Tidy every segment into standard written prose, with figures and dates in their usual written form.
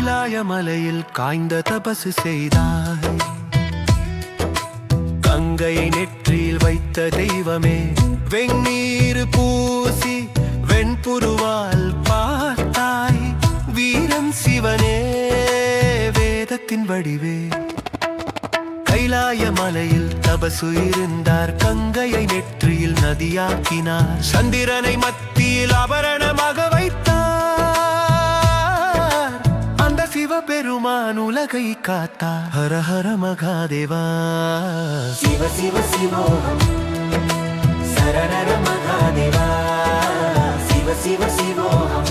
மலையில் காய்ந்த தபசு செய்தாய். கங்கையை நெற்றியில் வைத்த தெய்வமே, வெண்ணீர் பூசி வெண்புருவால் பார்த்தாய். வீரன் சிவனே, வேதத்தின் வடிவே, கைலாய மலையில் தபசு இருந்தார். கங்கையை நெற்றியில் நதியாக்கினார். சந்திரனை மத்தியில் ஆபரணமாக வைத்தார். அந்த சிவபெருமான் உலகை காத்தார். ஹர ஹர மகாதேவா, சிவ சிவ சிவோகம், சரணர மகாதேவா, சிவ சிவ சிவோகம்.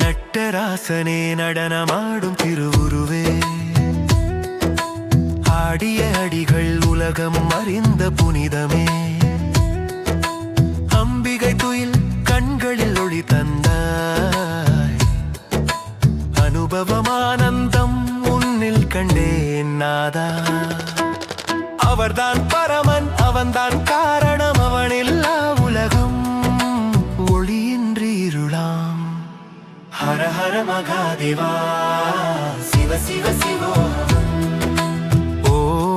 நட்டராசனே, நடனமாடும் திருவுருவே, ஆடிய அடிகள் உலகம் அறிந்த புனிதமே. அம்பிகை துயில் கண்களில் ஒளி தந்தாய். அனுபவமானந்தம் உன்னில் கண்டேன் நாதா. அவர்தான் பரமன், அவன்தான் காரணம், அவனில்லா உலகம் ஒளியின்றி இருளாம். ஹர ஹர மகாதேவா, சிவ சிவ சிவோகம்.